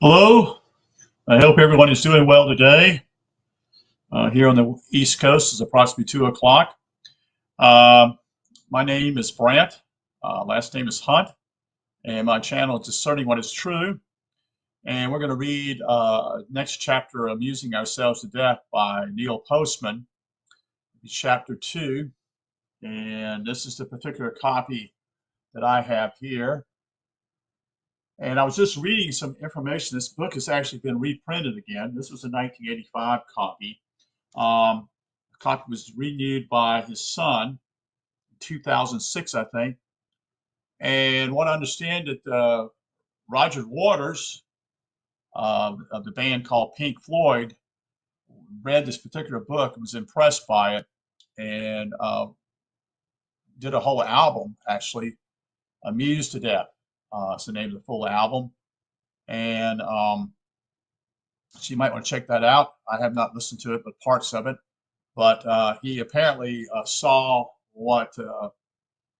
Hello, I hope everyone is doing well today. Here on the East Coast is approximately 2 o'clock. Uh, my name is Brant, last name is Hunt, and my channel is Discerning What is True. And we're going to read next chapter, Amusing Ourselves to Death by Neil Postman, chapter 2. And this is the particular copy that I have here. And I was just reading some information. This book has actually been reprinted again. This was a 1985 copy. The copy was renewed by his son in 2006, I think. And what I understand that Roger Waters of the band called Pink Floyd read this particular book and was impressed by it and did a whole album, actually, Amused to Death. It's the name of the full album. And so you might want to check that out. I have not listened to it, but parts of it. But he apparently saw what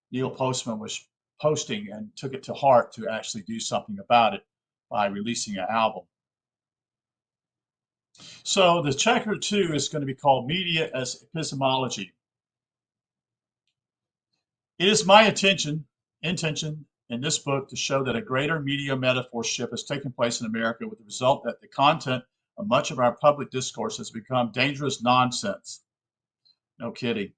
Neil Postman was posting and took it to heart to actually do something about it by releasing an album. So the chapter 2 is going to be called Media as Epistemology. It is my intention in this book to show that a greater media metaphor shift has taken place in America, with the result that the content of much of our public discourse has become dangerous nonsense. No kidding.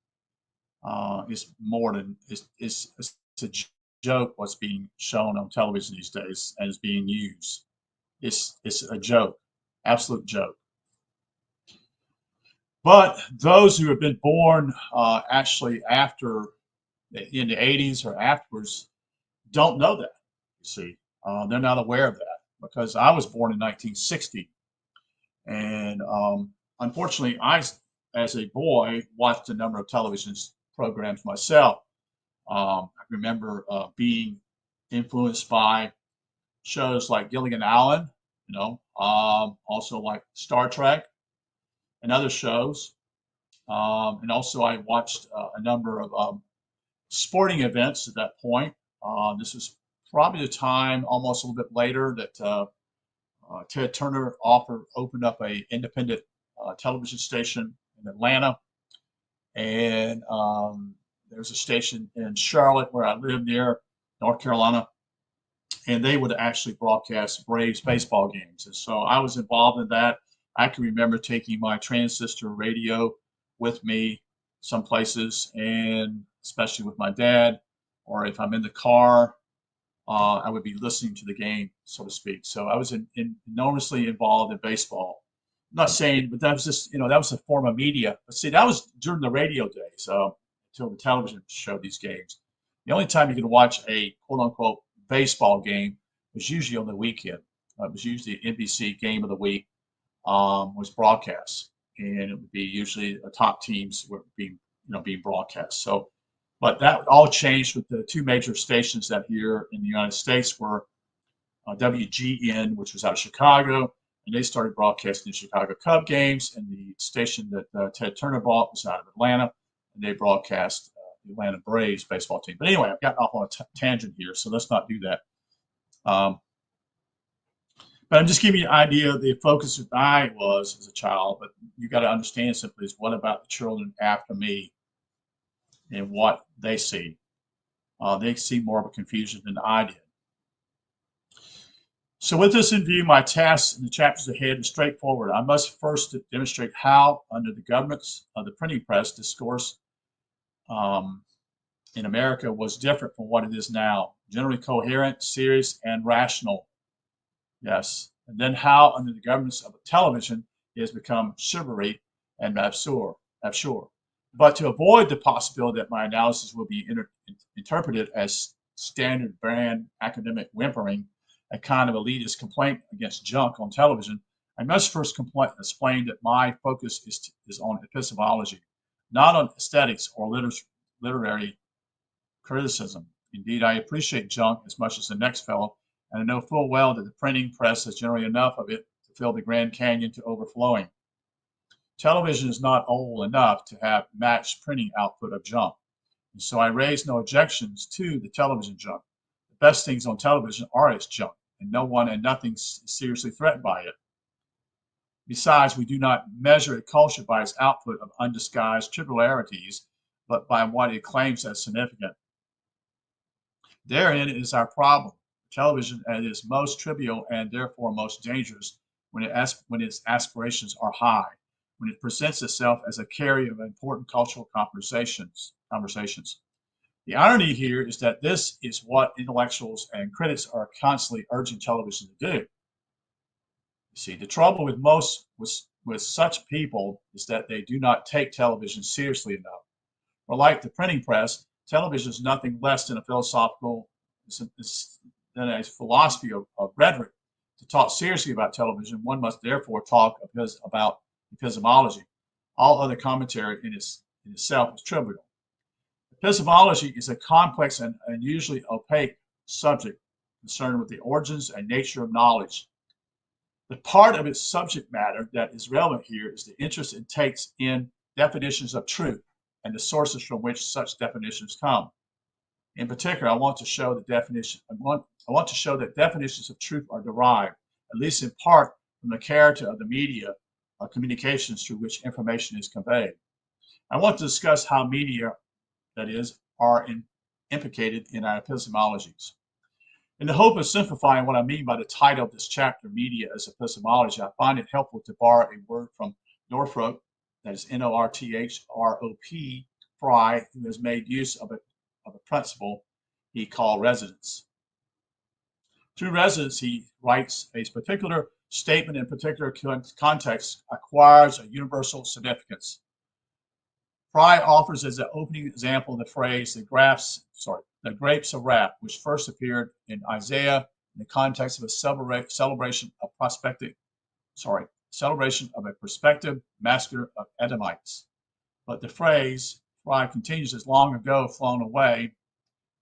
It's more than it's a joke what's being shown on television these days and is being used. It's a joke, absolute joke. But those who have been born actually after in the 80s or afterwards don't know that. You see, they're not aware of that because I was born in 1960, and unfortunately, I, as a boy, watched a number of television programs myself. I remember being influenced by shows like Gilligan Allen, also like Star Trek and other shows. And also I watched a number of sporting events at that point. This was probably the time, almost a little bit later, that Ted Turner opened up a independent television station in Atlanta. And there was a station in Charlotte where I lived near, North Carolina, and they would actually broadcast Braves baseball games. And so I was involved in that. I can remember taking my transistor radio with me some places, and especially with my dad, or if I'm in the car, I would be listening to the game, so to speak. So I was enormously involved in baseball. I'm not saying, but that was just, that was a form of media. But see, that was during the radio days, until the television showed these games. The only time you could watch a quote unquote baseball game was usually on the weekend. It was usually NBC Game of the Week was broadcast, and it would be usually the top teams were being broadcast. So, but that all changed with the two major stations that here in the United States were WGN, which was out of Chicago, and they started broadcasting the Chicago Cub games, and the station that Ted Turner bought was out of Atlanta, and they broadcast the Atlanta Braves baseball team. But anyway, I've gotten off on a tangent here, so let's not do that. But I'm just giving you an idea of the focus that I was as a child. But you got to understand simply is what about the children after me and what they see. They see more of a confusion than I did. So with this in view, my task in the chapters ahead is straightforward. I must first demonstrate how, under the governments of the printing press, discourse in America was different from what it is now, generally coherent, serious, and rational. Yes. And then how, under the governance of television, it has become chivalry and absurd. But to avoid the possibility that my analysis will be interpreted as standard brand academic whimpering, a kind of elitist complaint against junk on television, I must first explain that my focus is on epistemology, not on aesthetics or literary criticism. Indeed, I appreciate junk as much as the next fellow, and I know full well that the printing press has generally enough of it to fill the Grand Canyon to overflowing. Television is not old enough to have matched printing output of junk, and so I raise no objections to the television junk. The best things on television are its junk, and no one and nothing is seriously threatened by it. Besides, we do not measure a culture by its output of undisguised trivialities, but by what it claims as significant. Therein is our problem. Television at its most trivial and therefore most dangerous when its aspirations are high, when it presents itself as a carrier of important cultural conversations. The irony here is that this is what intellectuals and critics are constantly urging television to do. You see, the trouble with such people is that they do not take television seriously enough. Or like the printing press, television is nothing less than a than a philosophy of rhetoric. To talk seriously about television, one must therefore talk about epistemology. All other commentary in itself is trivial. Epistemology is a complex and usually opaque subject concerned with the origins and nature of knowledge. The part of its subject matter that is relevant here is the interest it takes in definitions of truth and the sources from which such definitions come. In particular, I want to show that definitions of truth are derived, at least in part, from the character of the media of communications through which information is conveyed. I want to discuss how media, that is, are implicated in our epistemologies. In the hope of simplifying what I mean by the title of this chapter, Media as Epistemology, I find it helpful to borrow a word from Northrop, that is Northrop, Frye, who has made use of a principle he called resonance. Through resonance, he writes, a particular statement in particular context acquires a universal significance. Frye offers as an opening example the phrase, the grapes of wrath, which first appeared in Isaiah in the context of a celebration of a prospective massacre of Edomites. But the phrase, Frye continues, has long ago flown away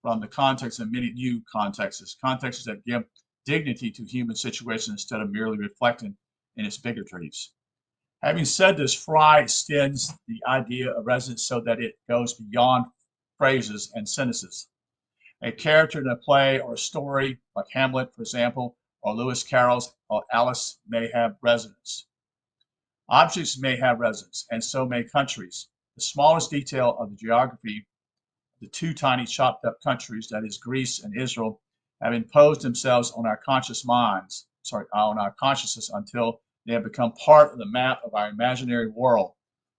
from the context of many new contexts that give dignity to human situations instead of merely reflecting in its bigotries. Having said this, Frye extends the idea of resonance so that it goes beyond phrases and sentences. A character in a play or a story, like Hamlet, for example, or Lewis Carroll's Alice, may have resonance. Objects may have resonance, and so may countries. The smallest detail of the geography of the two tiny chopped up countries, that is Greece and Israel, have imposed themselves on our consciousness until they have become part of the map of our imaginary world,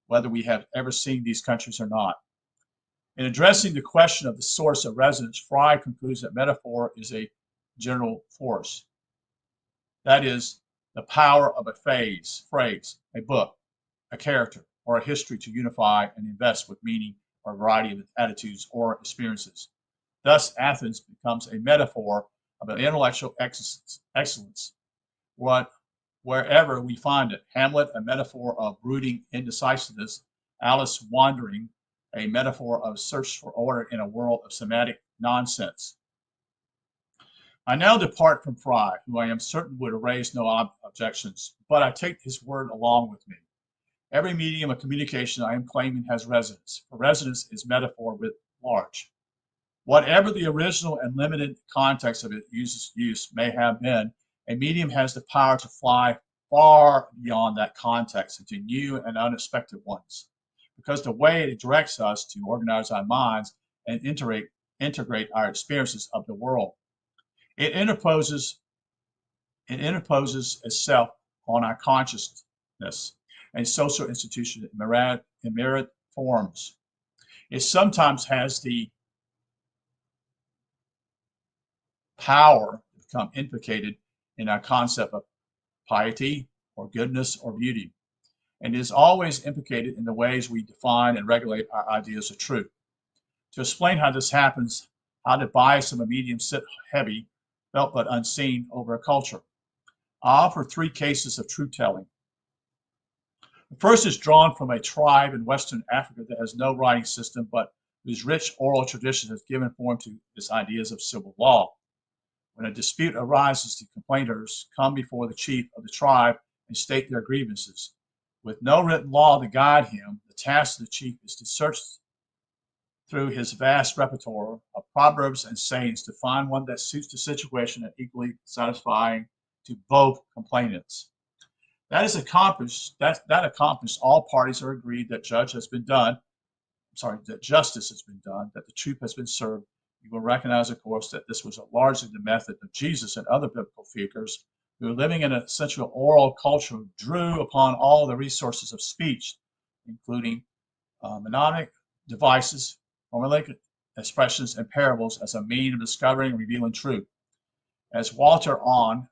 whether we have ever seen these countries or not. In addressing the question of the source of resonance, Frye concludes that metaphor is a general force. That is, the power of a phrase, a book, a character, or a history to unify and invest with meaning or a variety of attitudes or experiences. Thus, Athens becomes a metaphor of an intellectual excellence, wherever we find it. Hamlet, a metaphor of brooding indecisiveness. Alice, wandering, a metaphor of search for order in a world of semantic nonsense. I now depart from Frye, who I am certain would raise no objections, but I take his word along with me. Every medium of communication I am claiming has resonance, for resonance is metaphor writ large. Whatever the original and limited context of its use may have been, a medium has the power to fly far beyond that context into new and unexpected ones, because the way it directs us to organize our minds and integrate our experiences of the world. It interposes itself on our consciousness and social institutions in myriad forms. It sometimes has the power to become implicated in our concept of piety or goodness or beauty, and is always implicated in the ways we define and regulate our ideas of truth. To explain how this happens, how the bias of a medium sit heavy, felt but unseen over a culture, I offer three cases of truth-telling. The first is drawn from a tribe in Western Africa that has no writing system, but whose rich oral tradition has given form to its ideas of civil law. When a dispute arises, the complainants come before the chief of the tribe and state their grievances. With no written law to guide him, the task of the chief is to through his vast repertoire of proverbs and sayings to find one that suits the situation and equally satisfying to both complainants. That is accomplished. That accomplished, all parties are agreed that that justice has been done, that the truth has been served. You will recognize, of course, that this was largely the method of Jesus and other biblical figures who, living in a essential oral culture, drew upon all the resources of speech, including mnemonic devices, formulaic expressions, and parables as a means of discovering and revealing truth. As Walter on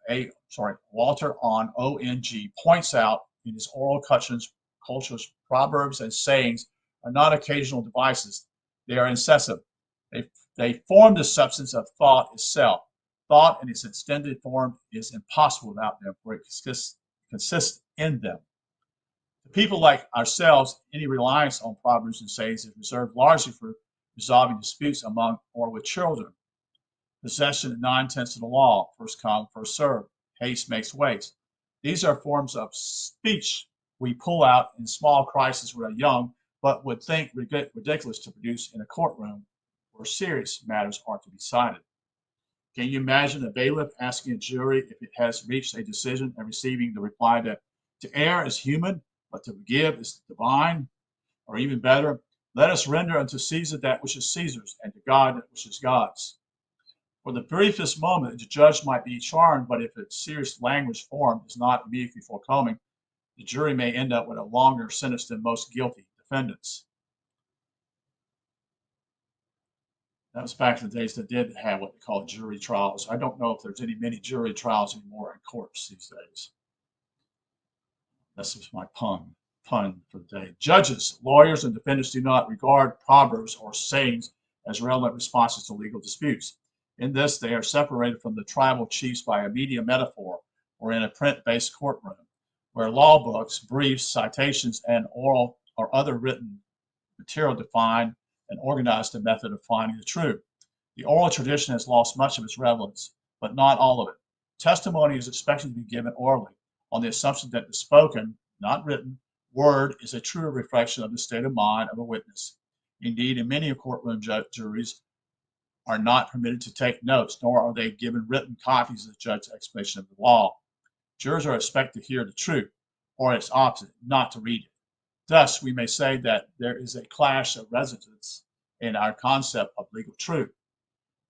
ONG points out in his oral cultures, proverbs and sayings are not occasional devices. They are incessant. They form the substance of thought itself. Thought in its extended form is impossible without them, for it consists in them. To people like ourselves, any reliance on proverbs and sayings is reserved largely for resolving disputes among or with children. Possession and 9/10 of the law, first come, first served. Haste makes waste. These are forms of speech we pull out in small crises when young, but would think ridiculous to produce in a courtroom where serious matters are to be decided. Can you imagine a bailiff asking a jury if it has reached a decision and receiving the reply that to err is human, but to forgive is divine? Or even better, let us render unto Caesar that which is Caesar's, and to God that which is God's. For the briefest moment, the judge might be charmed, but if its serious language form is not immediately forthcoming, the jury may end up with a longer sentence than most guilty defendants. That was back in the days that did have what they call jury trials. I don't know if there's many jury trials anymore in courts these days. That's just my pun for the day. Judges, lawyers, and defendants do not regard proverbs or sayings as relevant responses to legal disputes. In this, they are separated from the tribal chiefs by a media metaphor or in a print-based courtroom, where law books, briefs, citations, and oral or other written material define and organize the method of finding the truth. The oral tradition has lost much of its relevance, but not all of it. Testimony is expected to be given orally on the assumption that the spoken, not written, word is a true reflection of the state of mind of a witness. Indeed, in many courtroom juries are not permitted to take notes, nor are they given written copies of the judge's explanation of the law. Jurors are expected to hear the truth, or its opposite, not to read it. Thus, we may say that there is a clash of resonance in our concept of legal truth.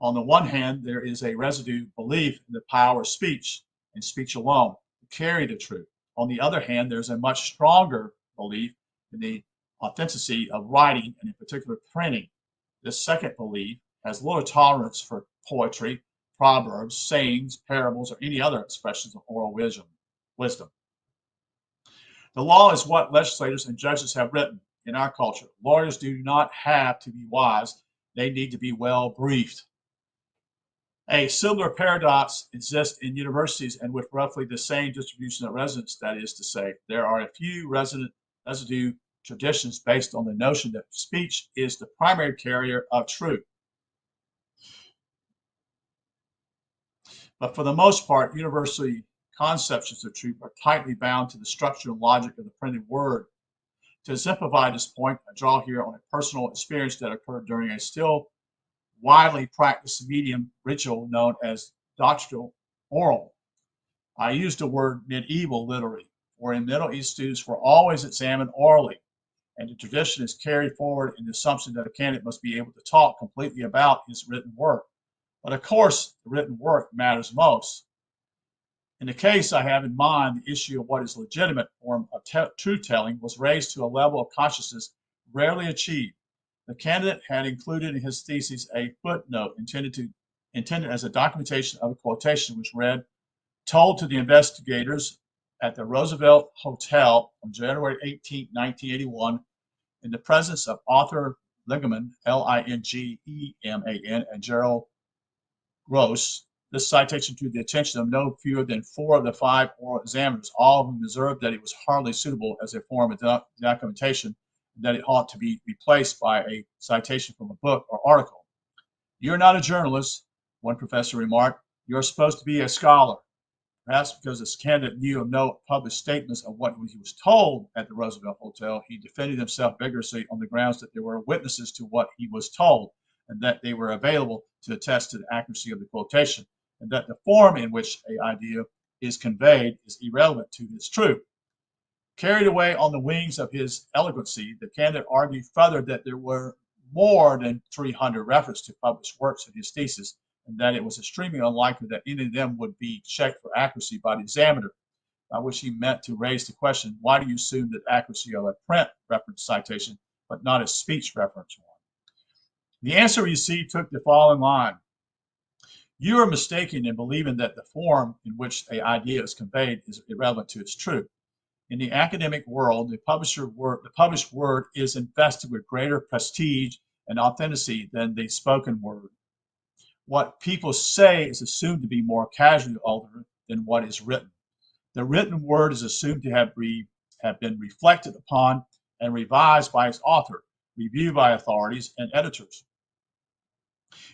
On the one hand, there is a residue belief in the power of speech, and speech alone, to carry the truth. On the other hand, there's a much stronger belief in the authenticity of writing, and in particular printing. This second belief has little tolerance for poetry, proverbs, sayings, parables, or any other expressions of oral wisdom. The law is what legislators and judges have written. In our culture, lawyers do not have to be wise. They need to be well briefed. A similar paradox exists in universities and with roughly the same distribution of residents. That is to say, there are a few residue traditions based on the notion that speech is the primary carrier of truth. But for the most part, university conceptions of truth are tightly bound to the structure and logic of the printed word. To exemplify this point, I draw here on a personal experience that occurred during a still widely practiced medium ritual known as doctrinal oral. I use the word medieval literally, for in Middle East students were always examined orally, and the tradition is carried forward in the assumption that a candidate must be able to talk completely about his written work. But of course, the written work matters most. In the case I have in mind, the issue of what is legitimate form of truth-telling was raised to a level of consciousness rarely achieved. The candidate had included in his thesis a footnote intended as a documentation of a quotation which read, told to the investigators at the Roosevelt Hotel on January 18, 1981, in the presence of Arthur Lingeman, Lingeman, and Gerald Gross. This citation drew the attention of no fewer than 4 of the 5 oral examiners, all of whom observed that it was hardly suitable as a form of documentation, and that it ought to be replaced by a citation from a book or article. "You're not a journalist," one professor remarked. "You're supposed to be a scholar." Perhaps because this candidate knew of no published statements of what he was told at the Roosevelt Hotel, he defended himself vigorously on the grounds that there were witnesses to what he was told and that they were available to attest to the accuracy of the quotation, and that the form in which an idea is conveyed is irrelevant to its truth. Carried away on the wings of his eloquency, the candidate argued further that there were more than 300 references to published works in his thesis, and that it was extremely unlikely that any of them would be checked for accuracy by the examiner, by which he meant to raise the question, why do you assume the accuracy of a print reference citation, but not a speech reference one? The answer received took the following line. You are mistaken in believing that the form in which an idea is conveyed is irrelevant to its truth. In the academic world, the published word is invested with greater prestige and authenticity than the spoken word. What people say is assumed to be more casually altered than what is written. The written word is assumed to have been reflected upon and revised by its author, reviewed by authorities and editors.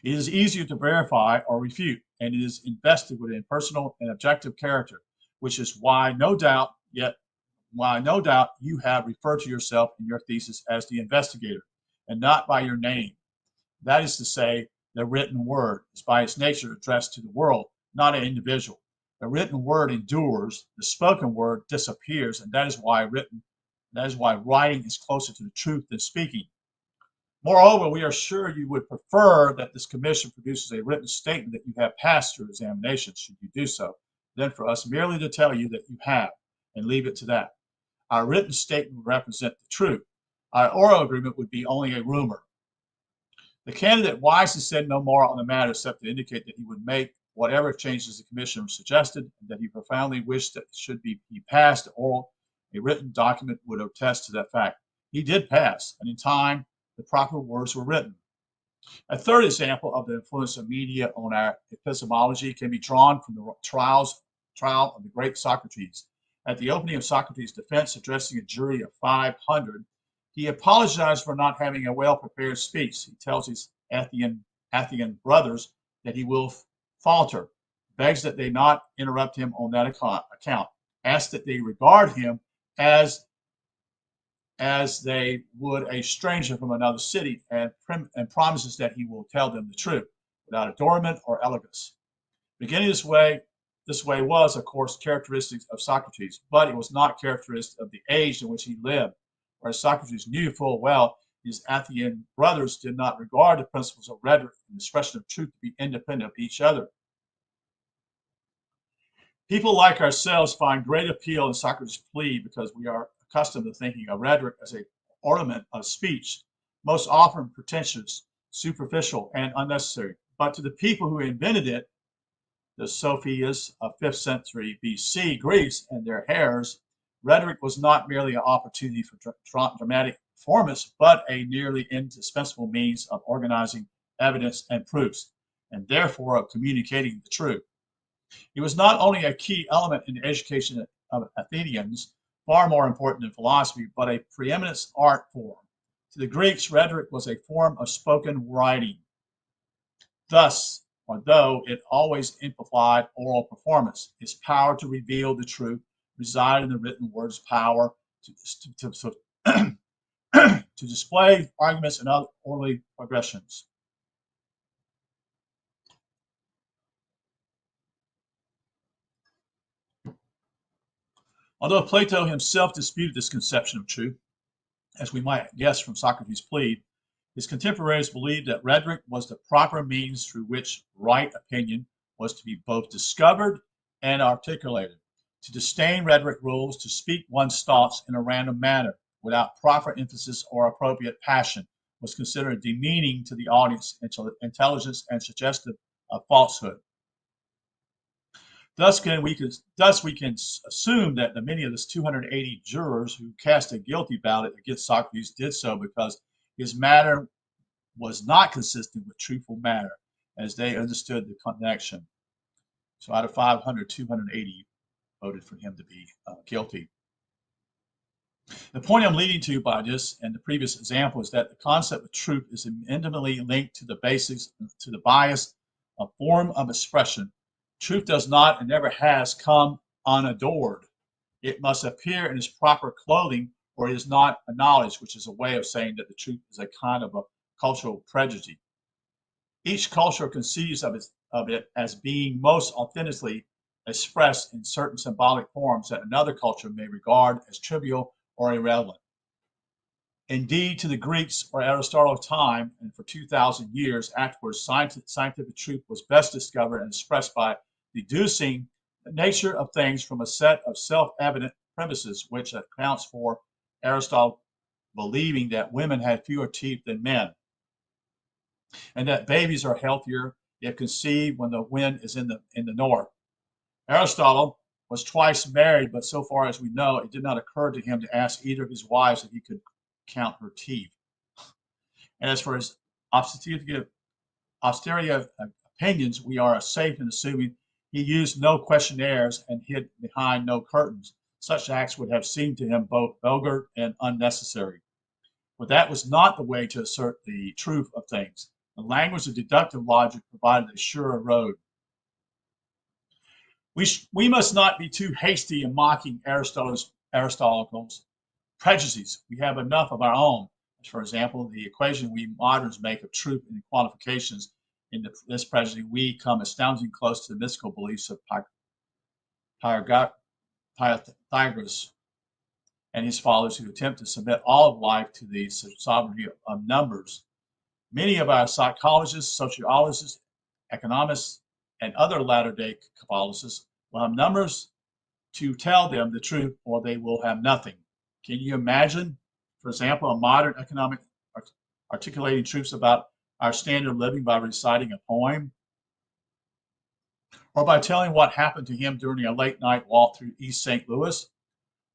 It is easier to verify or refute, and it is invested with an impersonal and objective character, which is why no doubt you have referred to yourself in your thesis as the investigator, and not by your name. That is to say, the written word is by its nature addressed to the world, not an individual. The written word endures, the spoken word disappears, and that is why writing is closer to the truth than speaking. Moreover, we are sure you would prefer that this commission produces a written statement that you have passed your examination, should you do so, than for us merely to tell you that you have, and leave it to that. Our written statement would represent the truth. Our oral agreement would be only a rumor. The candidate wisely said no more on the matter except to indicate that he would make whatever changes the commission suggested, and that he profoundly wished that should be passed oral, a written document would attest to that fact. He did pass, and in time, the proper words were written. A third example of the influence of media on our epistemology can be drawn from the trial of the great Socrates. At the opening of Socrates' defense, addressing a jury of 500, he apologized for not having a well-prepared speech. He tells his Athenian brothers that he will falter, begs that they not interrupt him on that account, asks that they regard him as they would a stranger from another city, and promises that he will tell them the truth without adornment or elegance. Beginning this way was, of course, characteristic of Socrates, but it was not characteristic of the age in which he lived, whereas Socrates knew full well his Athenian brothers did not regard the principles of rhetoric and expression of truth to be independent of each other. People like ourselves find great appeal in Socrates' plea because we are accustomed to thinking of rhetoric as an ornament of speech, most often pretentious, superficial, and unnecessary. But to the people who invented it, the Sophists of 5th century BC Greece and their heirs, rhetoric was not merely an opportunity for dramatic performance, but a nearly indispensable means of organizing evidence and proofs, and therefore of communicating the truth. It was not only a key element in the education of Athenians, far more important than philosophy, but a preeminent art form. To the Greeks, rhetoric was a form of spoken writing. Thus, although it always amplified oral performance, its power to reveal the truth resided in the written word's power to display arguments and other orally progressions. Although Plato himself disputed this conception of truth, as we might guess from Socrates' plea, his contemporaries believed that rhetoric was the proper means through which right opinion was to be both discovered and articulated. To disdain rhetoric rules to speak one's thoughts in a random manner without proper emphasis or appropriate passion was considered demeaning to the audience, intelligence, and suggestive of falsehood. Thus we can assume that the many of the 280 jurors who cast a guilty ballot against Socrates did so because his matter was not consistent with truthful matter, as they understood the connection. So out of 500, 280 voted for him to be guilty. The point I'm leading to by this and the previous example is that the concept of truth is intimately linked to the basics, to the bias of form of expression Truth does not and never has come unadored. It must appear in its proper clothing, or it is not a knowledge, which is a way of saying that the truth is a kind of a cultural prejudice. Each culture conceives of it as being most authentically expressed in certain symbolic forms that another culture may regard as trivial or irrelevant. Indeed, to the Greeks or Aristotle's time, and for 2,000 years afterwards, scientific truth was best discovered and expressed by deducing the nature of things from a set of self-evident premises, which accounts for Aristotle believing that women had fewer teeth than men, and that babies are healthier if conceived when the wind is in the north. Aristotle was twice married, but so far as we know, it did not occur to him to ask either of his wives if he could count her teeth. And as for his posterior opinions, we are safe in assuming he used no questionnaires and hid behind no curtains. Such acts would have seemed to him both vulgar and unnecessary. But that was not the way to assert the truth of things. The language of deductive logic provided a surer road. We must not be too hasty in mocking Aristotle's prejudices. We have enough of our own. For example, the equation we moderns make of truth and quantifications in this prejudice, we come astoundingly close to the mystical beliefs of Pythagoras and his followers who attempt to submit all of life to the sovereignty of numbers. Many of our psychologists, sociologists, economists, and other latter-day Kabbalists will have numbers to tell them the truth, or they will have nothing. Can you imagine, for example, a modern economic articulating truths about our standard of living by reciting a poem, or by telling what happened to him during a late night walk through East St. Louis,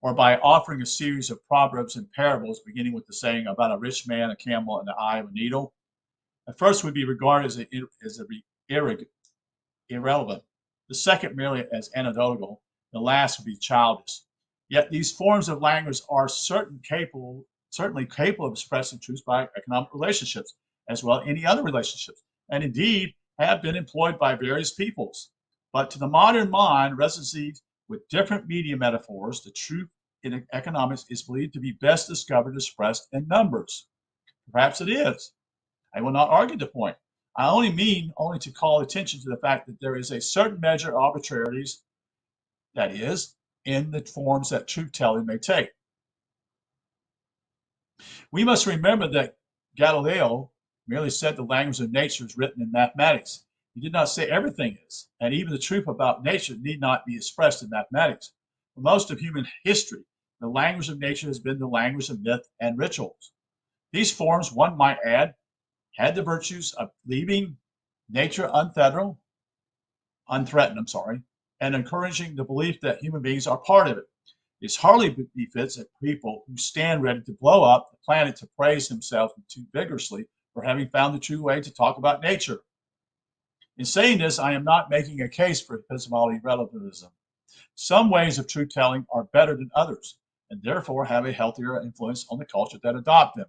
or by offering a series of proverbs and parables beginning with the saying about a rich man, a camel, and the eye of a needle? The first would be regarded as irrelevant, the second merely as anecdotal, the last would be childish. Yet these forms of language are certainly capable of expressing truth by economic relationships, as well as any other relationships, and indeed have been employed by various peoples. But to the modern mind, residency with different media metaphors, the truth in economics is believed to be best discovered and expressed in numbers. Perhaps it is. I will not argue the point. I only mean to call attention to the fact that there is a certain measure of arbitrariness, that is, in the forms that truth-telling may take. We must remember that Galileo merely said the language of nature is written in mathematics. He did not say everything is, and even the truth about nature need not be expressed in mathematics. For most of human history, the language of nature has been the language of myth and rituals. These forms, one might add, had the virtues of leaving nature unthreatened, and encouraging the belief that human beings are part of it. It hardly befits a people who stand ready to blow up the planet to praise themselves too vigorously for having found the true way to talk about nature. In saying this, I am not making a case for epistemology relativism. Some ways of truth-telling are better than others, and therefore have a healthier influence on the culture that adopt them.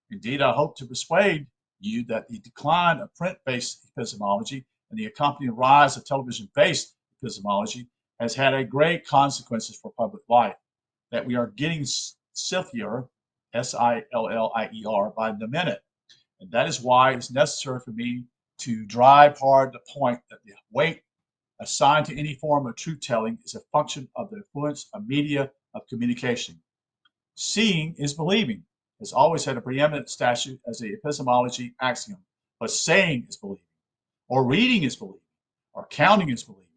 Indeed, I hope to persuade you that the decline of print-based epistemology and the accompanying rise of television-based epistemology has had a great consequences for public life, that we are getting sillier, S-I-L-L-I-E-R, by the minute. And that is why it's necessary for me to drive hard the point that the weight assigned to any form of truth-telling is a function of the influence of media of communication. Seeing is believing has always had a preeminent status as a epistemology axiom, but saying is believing, or reading is believing, or counting is believing,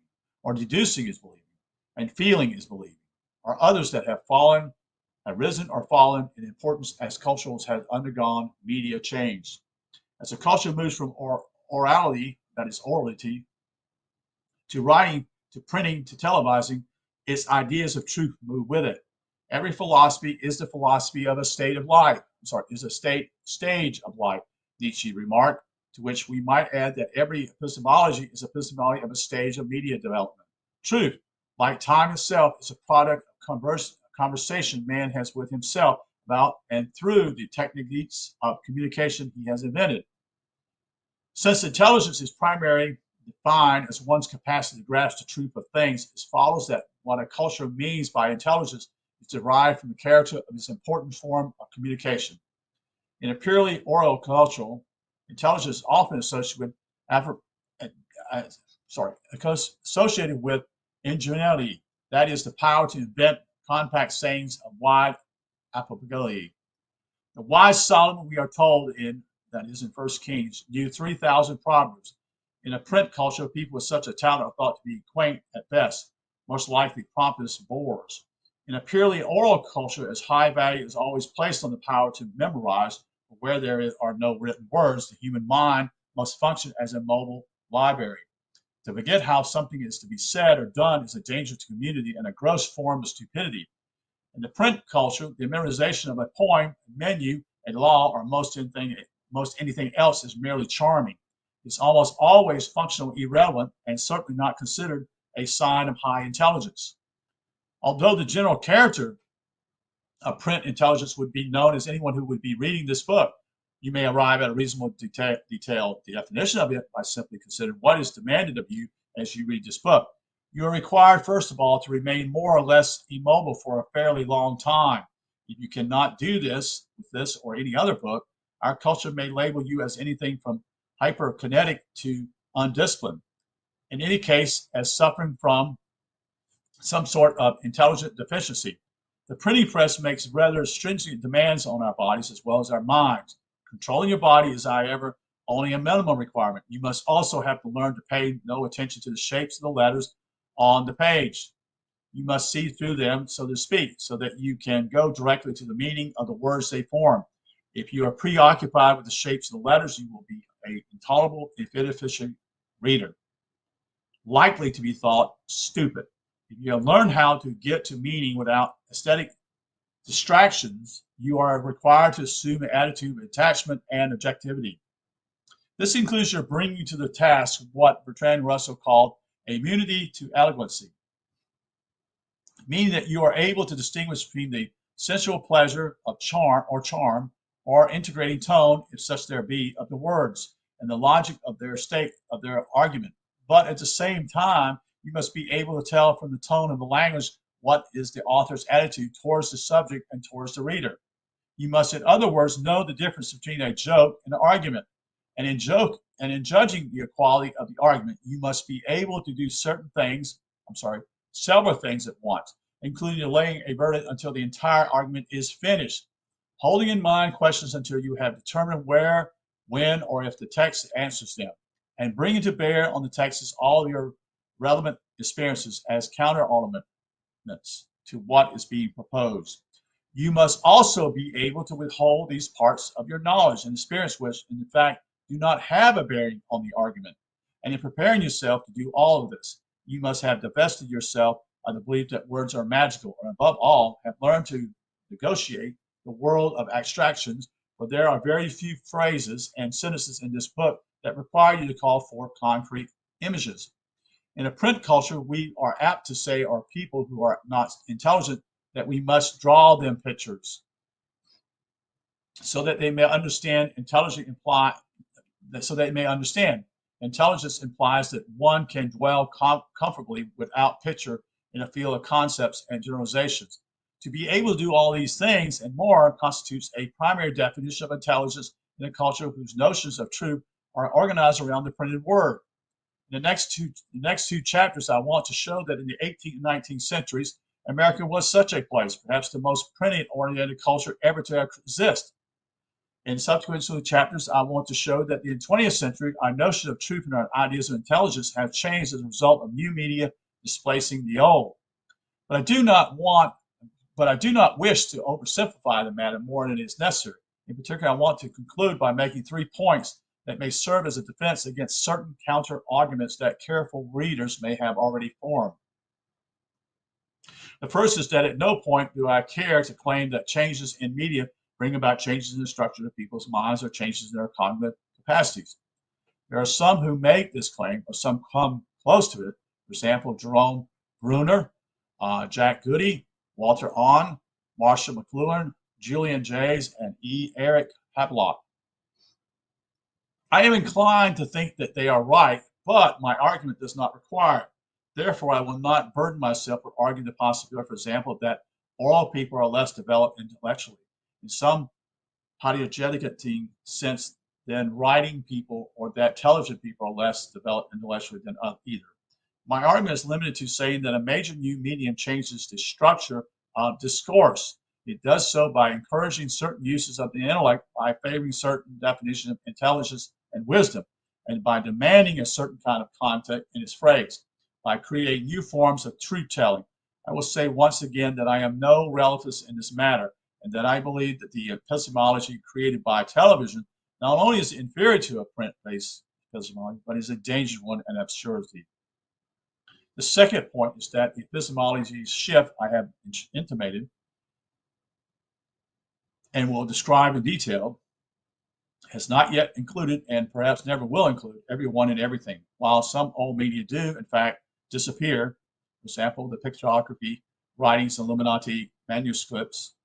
or deducing is believing, and feeling is believing, or others that have risen or fallen in importance as cultures have undergone media change. As a culture moves from orality, that is orality, to writing, to printing, to televising, its ideas of truth move with it. Every philosophy is the philosophy of a state of life. Is a stage of life, Nietzsche remarked, to which we might add that every epistemology is epistemology of a stage of media development. Truth, like time itself, is a product of conversation man has with himself about and through the techniques of communication he has invented. Since intelligence is primary, defined as one's capacity to grasp the truth of things, it follows that what a culture means by intelligence is derived from the character of this important form of communication. In a purely oral culture, intelligence is often associated with ingenuity, that is, the power to invent compact sayings of wide applicability. The wise Solomon, we are told that is in 1 Kings, knew 3,000 proverbs. In a print culture, people with such a talent are thought to be quaint at best, most likely pompous bores. In a purely oral culture, as high value is always placed on the power to memorize, where there are no written words, the human mind must function as a mobile library. To forget how something is to be said or done is a danger to community and a gross form of stupidity. In the print culture, the memorization of a poem, a menu, a law, or most anything else is merely charming. It's almost always functional irrelevant and certainly not considered a sign of high intelligence. Although the general character of print intelligence would be known as anyone who would be reading this book, you may arrive at a reasonable detailed definition of it by simply considering what is demanded of you as you read this book. You are required, first of all, to remain more or less immobile for a fairly long time. If you cannot do this with this or any other book, our culture may label you as anything from hyperkinetic to undisciplined. In any case, as suffering from some sort of intelligent deficiency. The printing press makes rather stringent demands on our bodies as well as our minds. Controlling your body is, however, only a minimum requirement. You must also have to learn to pay no attention to the shapes of the letters on the page. You must see through them, so to speak, so that you can go directly to the meaning of the words they form. If you are preoccupied with the shapes of the letters, you will be an intolerable, inefficient reader, likely to be thought stupid. If you have learned how to get to meaning without aesthetic distractions, you are required to assume an attitude of attachment and objectivity. This includes your bringing to the task what Bertrand Russell called immunity to eloquency, meaning that you are able to distinguish between the sensual pleasure of charm or integrating tone, if such there be, of the words and the logic of their argument. But at the same time, you must be able to tell from the tone of the language what is the author's attitude towards the subject and towards the reader. You must, in other words, know the difference between a joke and an argument. And in judging the quality of the argument, you must be able to do several things at once, including delaying a verdict until the entire argument is finished, holding in mind questions until you have determined where, when, or if the text answers them, and bringing to bear on the text all your relevant experiences as counter-arguments to what is being proposed. You must also be able to withhold these parts of your knowledge and experience which, in fact, do not have a bearing on the argument. And in preparing yourself to do all of this, you must have divested yourself of the belief that words are magical, or above all, have learned to negotiate the world of abstractions, for there are very few phrases and sentences in this book that require you to call for concrete images. In a print culture, we are apt to say our people who are not intelligent that we must draw them pictures so that they may understand. Intelligence implies that one can dwell comfortably without picture in a field of concepts and generalizations. To be able to do all these things and more constitutes a primary definition of intelligence in a culture whose notions of truth are organized around the printed word. In the next two chapters, I want to show that in the 18th and 19th centuries, America was such a place, perhaps the most printing-oriented culture ever to exist. In subsequent chapters, I want to show that in the 20th century, our notion of truth and our ideas of intelligence have changed as a result of new media displacing the old. But I do not wish to oversimplify the matter more than is necessary. In particular, I want to conclude by making 3 points that may serve as a defense against certain counter-arguments that careful readers may have already formed. The first is that at no point do I care to claim that changes in media bring about changes in the structure of people's minds or changes in their cognitive capacities. There are some who make this claim, or some come close to it. For example, Jerome Bruner, Jack Goody, Walter Ahn, Marshall McLuhan, Julian Jayes, and E. Eric Havelock. I am inclined to think that they are right, but my argument does not require it. Therefore, I will not burden myself with arguing the possibility, for example, that oral people are less developed intellectually in some hypothetical sense than writing people, or that television people are less developed intellectually than either. My argument is limited to saying that a major new medium changes the structure of discourse. It does so by encouraging certain uses of the intellect, by favoring certain definitions of intelligence and wisdom, and by demanding a certain kind of content in its phrase, by creating new forms of truth-telling. I will say once again that I am no relativist in this matter, and that I believe that the epistemology created by television not only is inferior to a print-based epistemology, but is a dangerous one and absurdity. The second point is that the epistemology shift I have intimated and will describe in detail has not yet included, and perhaps never will include, everyone and everything. While some old media do, in fact, disappear, for example, the pictography, writings, Illuminati manuscripts,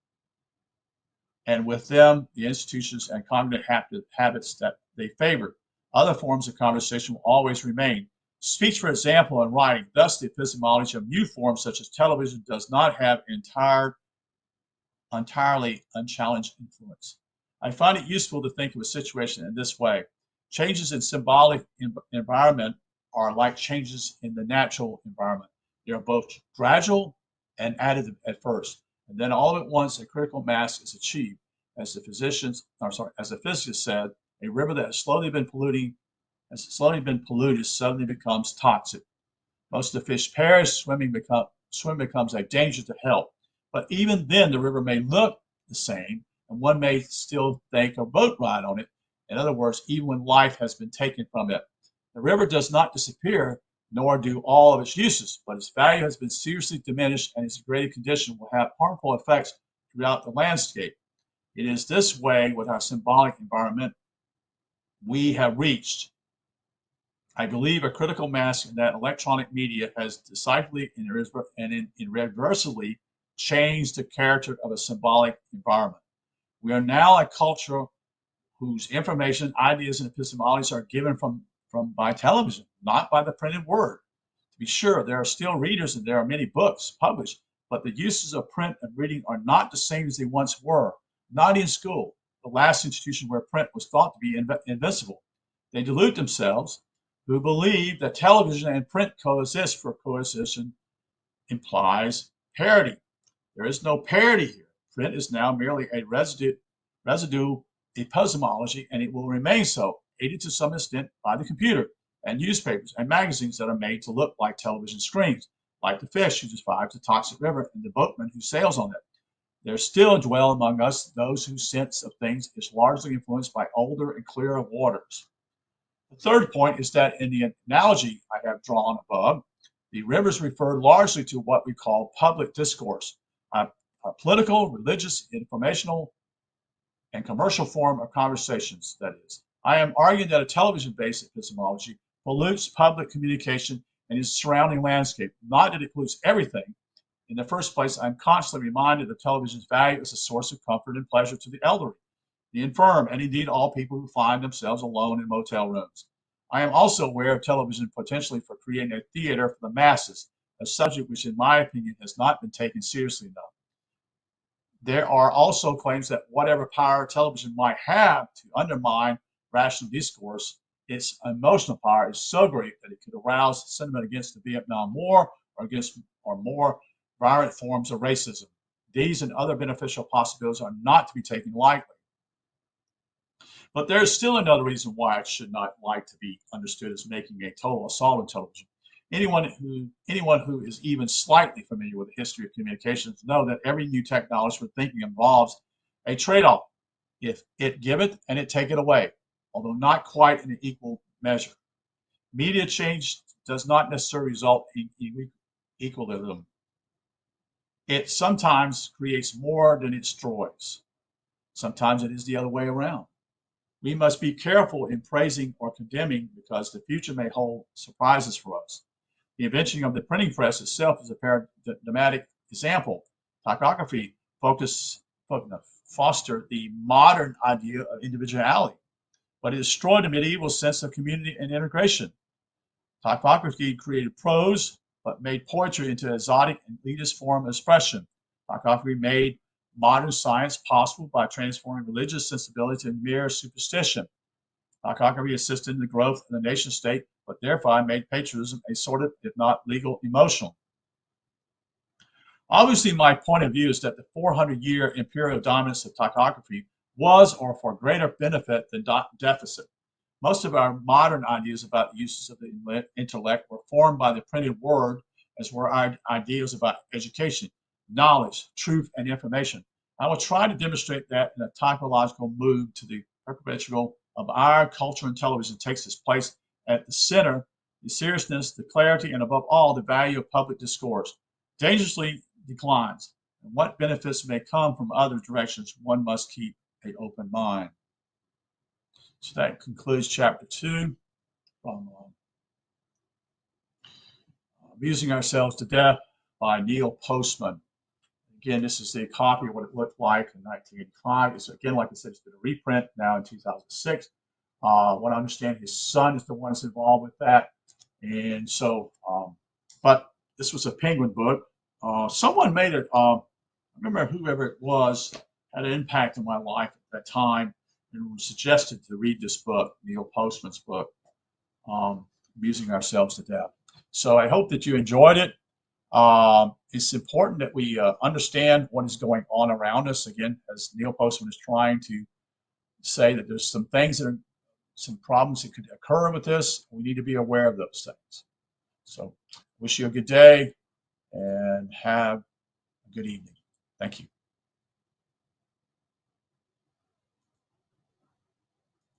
and with them, the institutions and cognitive habits that they favor. Other forms of conversation will always remain. Speech, for example, and writing. Thus, the epistemology of new forms such as television does not have entirely unchallenged influence. I find it useful to think of a situation in this way. Changes in symbolic environment are like changes in the natural environment. They are both gradual and additive at first, and then all at once a critical mass is achieved. As the physicist said, a river that has slowly been polluted suddenly becomes toxic. Most of the fish perish, swim becomes a danger to health. But even then, the river may look the same, and one may still think a boat ride on it. In other words, even when life has been taken from it. The river does not disappear, nor do all of its uses, but its value has been seriously diminished, and its degraded condition will have harmful effects throughout the landscape. It is this way with our symbolic environment we have reached. I believe a critical mass in that electronic media has decisively and irreversibly changed the character of a symbolic environment. We are now a culture whose information, ideas, and epistemologies are given by television, not by the printed word. To be sure, there are still readers and there are many books published, but the uses of print and reading are not the same as they once were, not in school, the last institution where print was thought to be invincible. They delude themselves, who believe that television and print coexist, for coexistence implies parity. There is no parity here. Print is now merely a residue epistemology, and it will remain so, aided to some extent by the computer and newspapers and magazines that are made to look like television screens, like the fish who survives the toxic river and the boatman who sails on it. There still dwell among us those whose sense of things is largely influenced by older and clearer waters. The third point is that in the analogy I have drawn above, the rivers refer largely to what we call public discourse, a political, religious, informational, and commercial form of conversations, that is. I am arguing that a television-based epistemology pollutes public communication and its surrounding landscape, not that it pollutes everything. In the first place, I'm constantly reminded of television's value as a source of comfort and pleasure to the elderly, the infirm, and indeed all people who find themselves alone in motel rooms. I am also aware of television potentially for creating a theater for the masses, a subject which, in my opinion, has not been taken seriously enough. There are also claims that whatever power television might have to undermine rational discourse, its emotional power is so great that it could arouse sentiment against the Vietnam War or more violent forms of racism. These and other beneficial possibilities are not to be taken lightly. But there's still another reason why it should not like to be understood as making a total assault on television. Anyone who is even slightly familiar with the history of communications know that every new technology for thinking involves a trade-off. If it giveth and it take it away, although not quite in an equal measure. Media change does not necessarily result in equilibrium. It sometimes creates more than it destroys. Sometimes it is the other way around. We must be careful in praising or condemning because the future may hold surprises for us. The invention of the printing press itself is a paradigmatic example. Typography fostered the modern idea of individuality, but it destroyed the medieval sense of community and integration. Typography created prose, but made poetry into an exotic and elitist form of expression. Typography made modern science possible by transforming religious sensibility into mere superstition. Typography assisted in the growth of the nation state, but thereby made patriotism a sort of, if not legal, emotional. Obviously, my point of view is that the 400-year imperial dominance of typography was or for greater benefit than deficit. Most of our modern ideas about the uses of the intellect were formed by the printed word, as were our ideas about education, knowledge, truth, and information. I will try to demonstrate that in a typological move to the perpetual of our culture and television takes its place at the center, the seriousness, the clarity, and above all, the value of public discourse dangerously declines. And what benefits may come from other directions, one must keep an open mind. So that concludes chapter 2 from Amusing Ourselves to Death by Neil Postman. Again, this is the copy of what it looked like in 1985. It's, again, like I said, it's been a reprint now in 2006. What I understand, his son is the one that's involved with that. And so, but this was a Penguin book. Someone made it, I remember whoever it was, had an impact on my life at that time and was suggested to read this book, Neil Postman's book, Amusing Ourselves to Death. So I hope that you enjoyed it. It's important that we understand what is going on around us. Again, as Neil Postman is trying to say, that there's some things that are, some problems that could occur with this. We need to be aware of those things. So wish you a good day and have a good evening. Thank you.